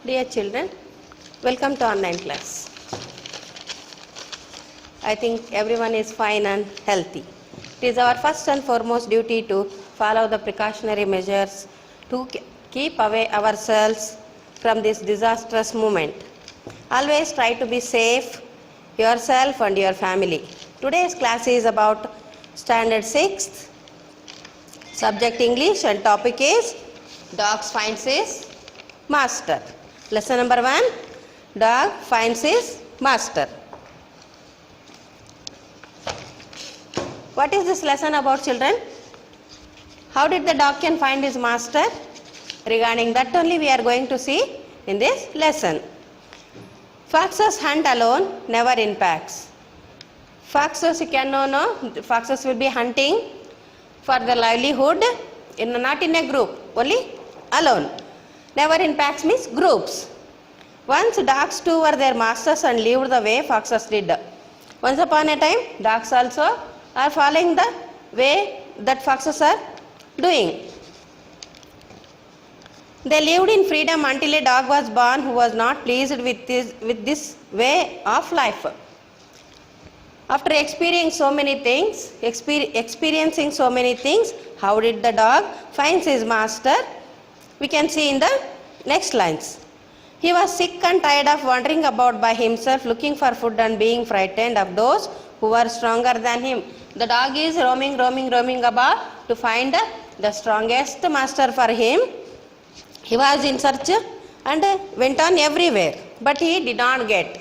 Dear children, welcome to online class. I think everyone is fine and healthy. It is our first and foremost duty to follow the precautionary measures to keep away ourselves from this disastrous moment. Always try to be safe, yourself and your family. Today's class is about Standard 6th, subject English, and topic is Dogs finds his master. Lesson number 1, Dog finds his master. What is this lesson about, children? How did the dog can find his master? Regarding that only we are going to see in this lesson. Foxes hunt alone, never in packs. Foxes, you can know, foxes will be hunting for their livelihood, not in a group, only alone. Never in packs means groups. Once dogs too were their masters and lived the way foxes did. Once upon a time, dogs also are following the way that foxes are doing. They lived in freedom until a dog was born who was not pleased with this way of life. After experiencing so many things, how did the dog find his master? We can see in the next lines. He was sick and tired of wandering about by himself, looking for food and being frightened of those who were stronger than him. The dog is roaming about to find the strongest master for him. He was in search and went on everywhere, but he did not get.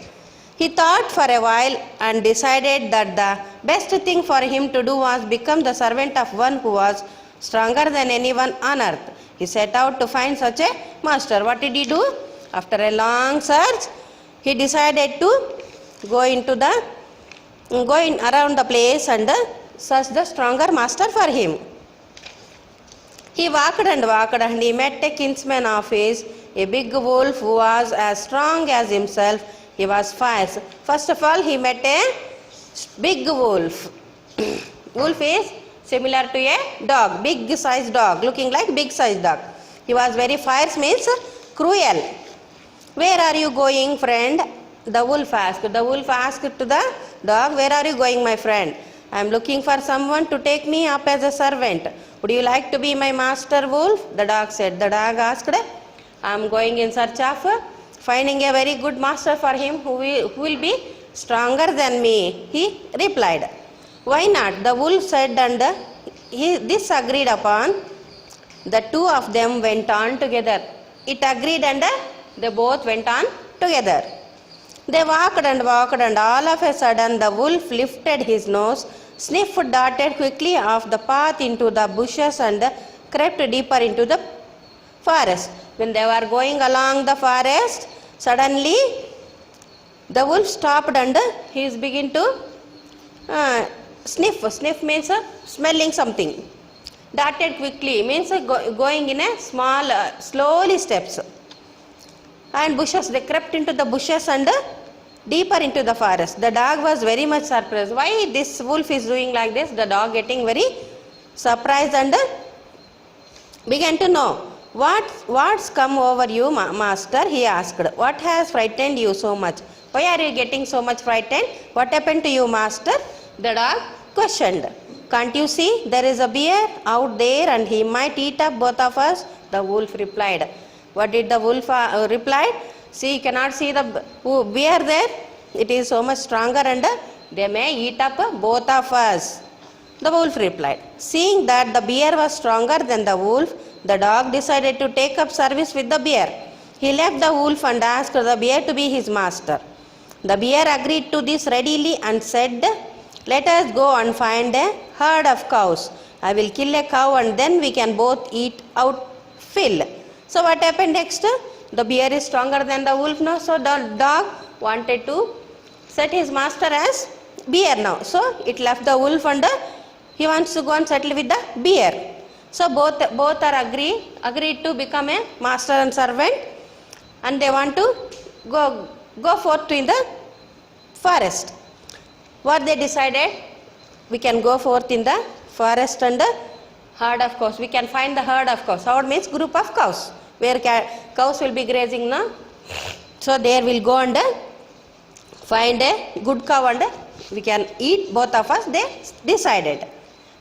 He thought for a while and decided that the best thing for him to do was become the servant of one who was stronger than anyone on earth. He set out to find such a master. What did he do? After a long search, he decided to go around the place and search the stronger master for him. He walked and he met a kinsman of his, a big wolf who was as strong as himself. He was fierce. First of all, he met a big wolf. Wolf is similar to a dog, big sized dog, looking like big sized dog. He was very fierce, means cruel. Where are you going, friend? The wolf asked. The wolf asked to the dog, where are you going, my friend? I am looking for someone to take me up as a servant. Would you like to be my master, wolf? The dog said. The dog asked, I am going in search of finding a very good master for him who will be stronger than me. He replied. Why not? The wolf said, and this agreed upon. The two of them went on together. It agreed and they both went on together. They walked and all of a sudden the wolf lifted his nose, sniffed, darted quickly off the path into the bushes and crept deeper into the forest. When they were going along the forest, suddenly the wolf stopped and he is beginning to sniff. Sniff means smelling something. Darted quickly means going in a small, slowly steps. And bushes, they crept into the bushes and deeper into the forest. The dog was very much surprised. Why this wolf is doing like this? The dog getting very surprised and began to know. What's come over you, master? He asked. What has frightened you so much? Why are you getting so much frightened? What happened to you, master? The dog questioned. Can't you see there is a bear out there and he might eat up both of us? The wolf replied. What did the wolf reply? See, you cannot see the bear there. It is so much stronger and they may eat up both of us. The wolf replied. Seeing that the bear was stronger than the wolf, the dog decided to take up service with the bear. He left the wolf and asked the bear to be his master. The bear agreed to this readily and said, let us go and find a herd of cows. I will kill a cow and then we can both eat out fill. So what happened next? The bear is stronger than the wolf now. So the dog wanted to set his master as bear now. So it left the wolf and he wants to go and settle with the bear. So both are agreed to become a master and servant, and they want to go forth in the forest. What they decided? We can go forth in the forest and herd of cows. We can find the herd of cows. Herd means group of cows, where cows will be grazing now So there will go and find a good cow and we can eat, both of us, they decided.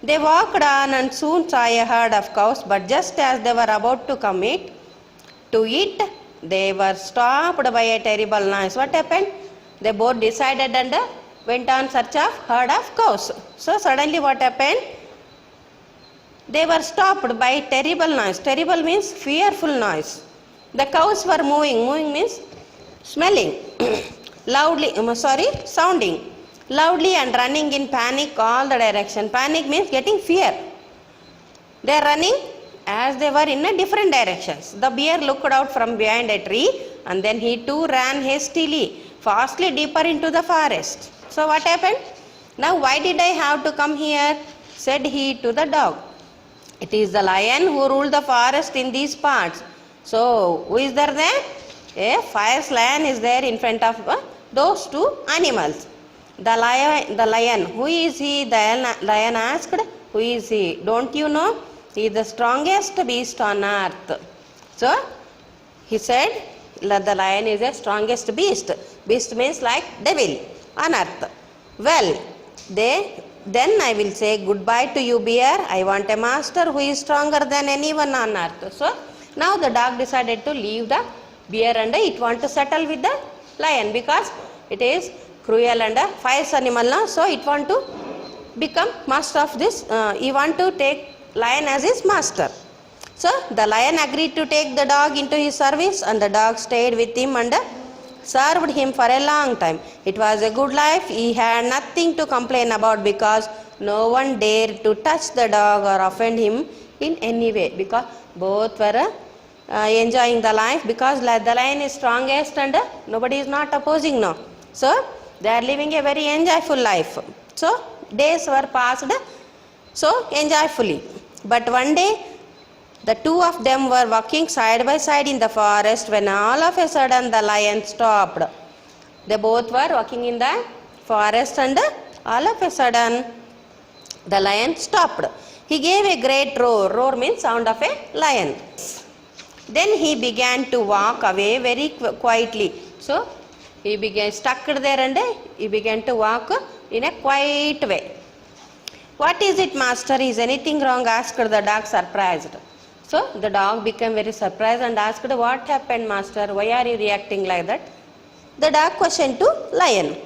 They walked on and soon saw a herd of cows, but just as they were about to commit to eat, they were stopped by a terrible noise. What happened? They both decided and went on search of herd of cows. So suddenly what happened? They were stopped by terrible noise. Terrible means fearful noise. The cows were moving. Moving means smelling. Sounding loudly and running in panic all the direction. Panic means getting fear. They are running as they were in a different directions. The bear looked out from behind a tree and then he too ran hastily, fastly deeper into the forest. So what happened? Now why did I have to come here? Said he to the dog. It is the lion who ruled the forest in these parts. So who is there? A fierce lion is there in front of those two animals. The lion, who is he? The lion asked, who is he? Don't you know? He is the strongest beast on earth. So he said, the lion is the strongest beast. Beast means like devil on earth. Well, then I will say goodbye to you, bear. I want a master who is stronger than anyone on earth. So now the dog decided to leave the bear and it want to settle with the lion because it is cruel and a fierce animal now. So it want to become master of this. He want to take lion as his master. So the lion agreed to take the dog into his service and the dog stayed with him and served him for a long time. It was a good life. He had nothing to complain about because no one dared to touch the dog or offend him in any way, because both were enjoying the life because the lion is strongest and nobody is not opposing now. So they are living a very enjoyable life. So days were passed so enjoyfully. But one day the two of them were walking side by side in the forest when all of a sudden the lion stopped. They both were walking in the forest and all of a sudden the lion stopped. He gave a great roar. Roar means sound of a lion. Then he began to walk away very quietly. So he began stuck there and he began to walk in a quiet way. What is it, master? Is anything wrong? Asked the dog, surprised. So the dog became very surprised and asked, what happened, master? Why are you reacting like that? The dog questioned to lion.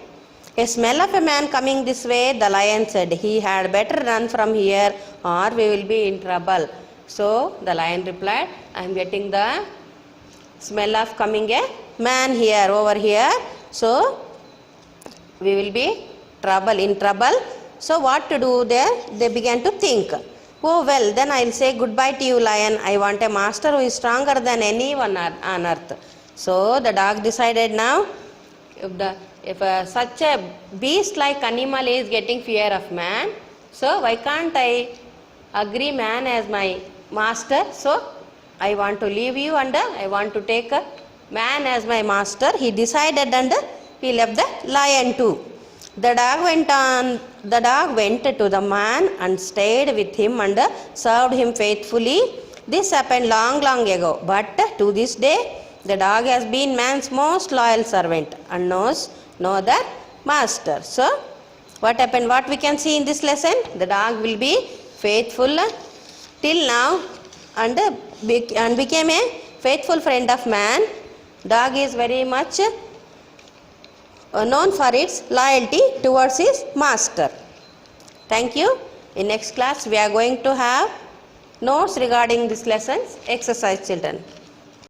A smell of a man coming this way, the lion said. He had better run from here or we will be in trouble. So the lion replied, I am getting the smell of coming a man here, over here. So we will be in trouble. So what to do there? They began to think. Oh well, then I will say goodbye to you, lion. I want a master who is stronger than anyone on earth. So the dog decided now, if such a beast like animal is getting fear of man, so why can't I agree man as my master? So I want to leave you and I want to take a man as my master. He decided and he left the lion too. The dog went to the man and stayed with him and served him faithfully. This happened long ago, but to this day the dog has been man's most loyal servant and knows no other master. So what happened? What we can see in this lesson? The dog will be faithful till now and became a faithful friend of man. Dog is very much known for its loyalty towards his master. Thank you. In next class we are going to have notes regarding this lessons. Exercise, children.